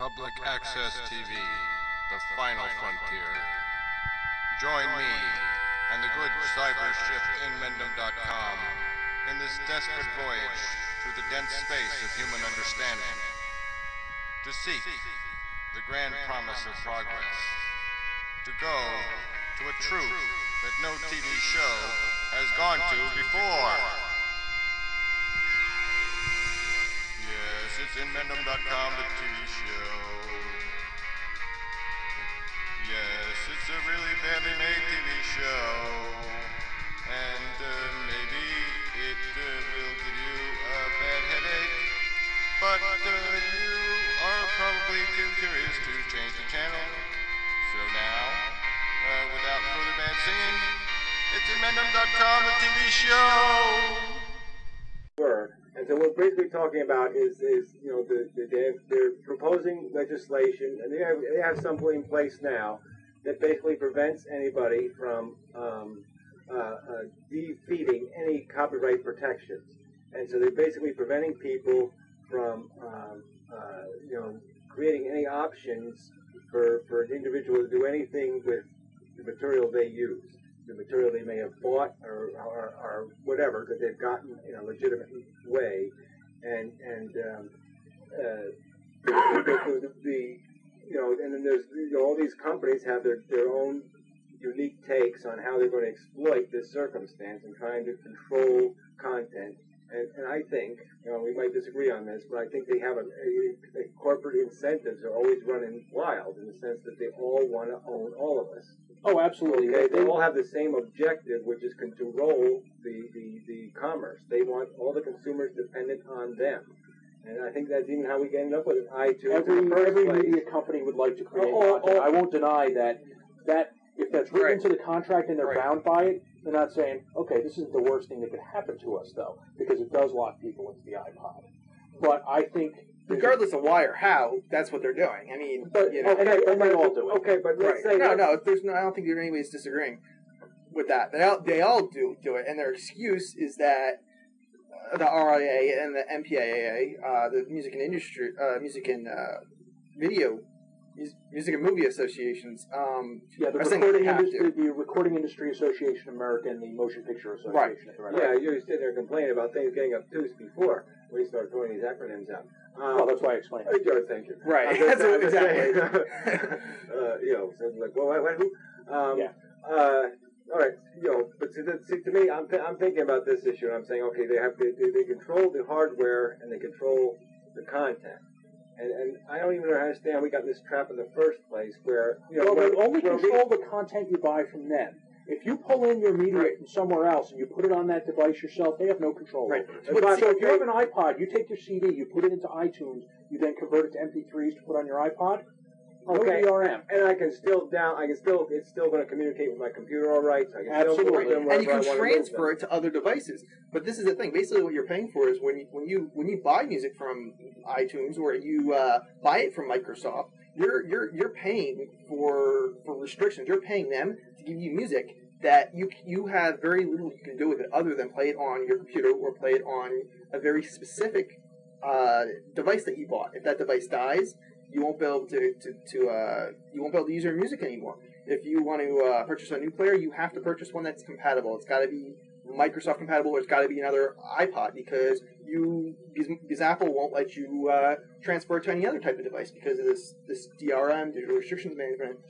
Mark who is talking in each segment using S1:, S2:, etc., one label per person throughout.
S1: Public Access TV, the final frontier. Join me and the good cyber ship Inmendham.com in this desperate voyage through the dense space of human understanding to seek the grand promise of progress, to go to a truth that no TV show has gone to before. Yes, it's Inmendham.com, the TV show. Yes, it's a really badly made TV show. And maybe it will give you a bad headache. But you are probably too curious to change the channel. So now, without further bad singing, it's Inmendham.com, the TV show.
S2: And so what we're basically talking about is they're proposing legislation, and they have something in place now that basically prevents anybody from defeating any copyright protections. And so they're basically preventing people from creating any options for an individual to do anything with the material they use, the material they may have bought or whatever that they've gotten in a legitimate way, and then there's all these companies have their own unique takes on how they're going to exploit this circumstance and trying to control content. And I think, we might disagree on this, but I think they have a corporate incentives are always running wild in the sense that they all want to own all of us.
S3: Oh, absolutely.
S2: Okay? They all have the same objective, which is to control the commerce. They want all the consumers dependent on them. And I think that's even how we ended up with iTunes.
S3: Every media company would like to create content. I won't deny that if that's written into the contract and they're bound by it, they're not saying, okay, this isn't the worst thing that could happen to us, though, because it does lock people into the iPod. But I think,
S4: regardless of why or how, that's what they're doing. I mean,
S3: and they all do it.
S2: Okay, but let's say
S4: I don't think anybody's disagreeing with that. They all do it, and their excuse is that the RIA and the MPAA, the Music and Movie Associations,
S3: the Recording Industry Association of America and the Motion Picture Association.
S2: Right. Yeah, you were sitting there complaining about things getting obtuse before we start throwing these acronyms out.
S3: Well, that's why I explained it.
S2: George, thank you.
S4: Right.
S2: Exactly. So it's like, well, who? All right, but to me, I'm thinking about this issue, and I'm saying, okay, they control the hardware and they control the content. And I don't even understand we got in this trap in the first place where,
S3: they only control the content you buy from them. If you pull in your media from somewhere else and you put it on that device yourself, they have no control over it. So if you have an iPod, you take your CD, you put it into iTunes, you then convert it to MP3s to put on your iPod.
S2: Okay,
S3: DRM.
S2: And it's still going to communicate with my computer all right. So I can still put them
S4: and you can transfer it to other devices. But this is the thing. Basically, what you're paying for is when you buy music from iTunes or you buy it from Microsoft, you're paying for restrictions. You're paying them to give you music that you have very little you can do with it other than play it on your computer or play it on a very specific device that you bought. If that device dies, you won't be able to use your music anymore. If you want to purchase a new player, you have to purchase one that's compatible. It's got to be Microsoft compatible, or it's got to be another iPod because Apple won't let you transfer it to any other type of device because of this DRM, digital restrictions management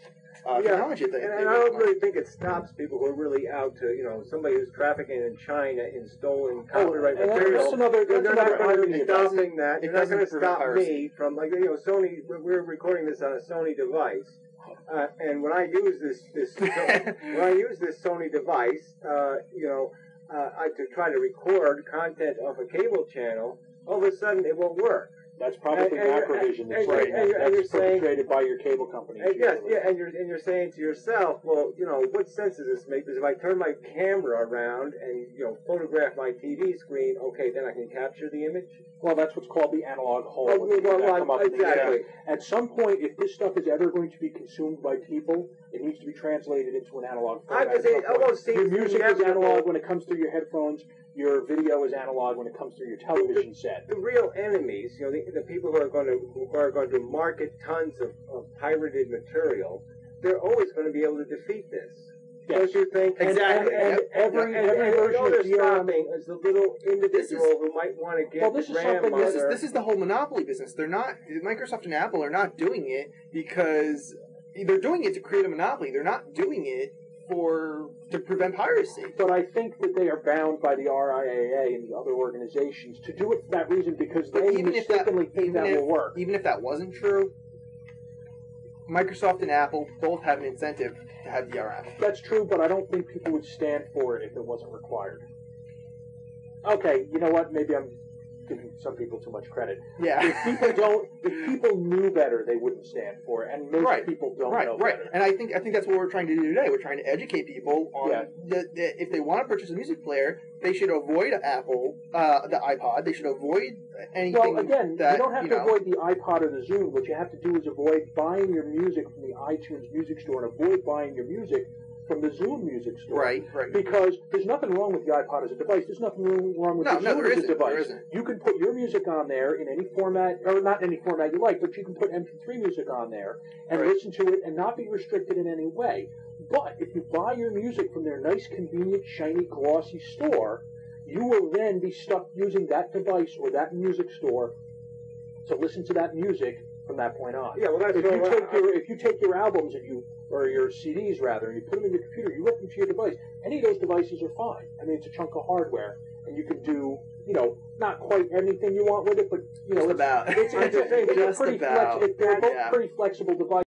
S4: technology thing.
S2: And I don't really think it stops people who are really out to somebody who's trafficking in China in stolen copyright material.
S3: That's another
S2: irony. Stopping that. You're not going to stop me from Sony. We're recording this on a Sony device. And when I use this Sony device, to try to record content off a cable channel, all of a sudden it won't work.
S3: That's probably Macrovision that's perpetrated by your cable company.
S2: And you're saying to yourself, well, what sense does this make? Because if I turn my camera around and photograph my TV screen, okay, then I can capture the image.
S3: Well, that's what's called the analog hole.
S2: Exactly.
S3: At some point, if this stuff is ever going to be consumed by people, it needs to be translated into an analog format.
S2: It almost seems
S3: your music is analog when it comes through your headphones. your video is analog when it comes through your television set.
S2: The real enemies, the people who are going to market tons of pirated material, they're always going to be able to defeat this.
S3: Yes.
S2: Don't you think?
S4: Exactly.
S3: And every version of
S2: they're
S3: DRM
S2: stopping is the little individual who might want to get
S3: this
S2: the
S3: is something-
S2: grandmother.
S4: This is the whole monopoly business. They're not Microsoft and Apple are not doing it because they're doing it to create a monopoly. They're not doing it to prevent piracy.
S3: But I think that they are bound by the RIAA and the other organizations to do it for that reason because they mistakenly think that will work.
S4: Even if that wasn't true, Microsoft and Apple both have an incentive to have DRM.
S3: That's true, but I don't think people would stand for it if it wasn't required. Okay, you know what? Maybe I'm giving some people too much credit.
S4: Yeah.
S3: If people knew better, they wouldn't stand for it, and most people don't know better.
S4: And I think that's what we're trying to do today. We're trying to educate people on that if they want to purchase a music player, they should avoid Apple, the iPod. They should avoid anything.
S3: Well, again, you don't have to avoid the iPod or the Zune. What you have to do is avoid buying your music from the iTunes Music Store and avoid buying your music from the Zune Music Store.
S4: Right.
S3: Because there's nothing wrong with the iPod as a device. There's nothing wrong with the Zune as a device.
S4: There isn't.
S3: You can put your music on there in any format, or not any format you like, but you can put MP3 music on there and listen to it and not be restricted in any way. But if you buy your music from their nice, convenient, shiny, glossy store, you will then be stuck using that device or that music store to listen to that music from that point on.
S2: Yeah, well, that's
S3: if you take your albums or your CDs rather, and you put them in your computer, you rip them to your device. Any of those devices are fine. I mean, it's a chunk of hardware, and you can do, not quite anything you want with it, but
S4: just about.
S3: They're both pretty flexible devices.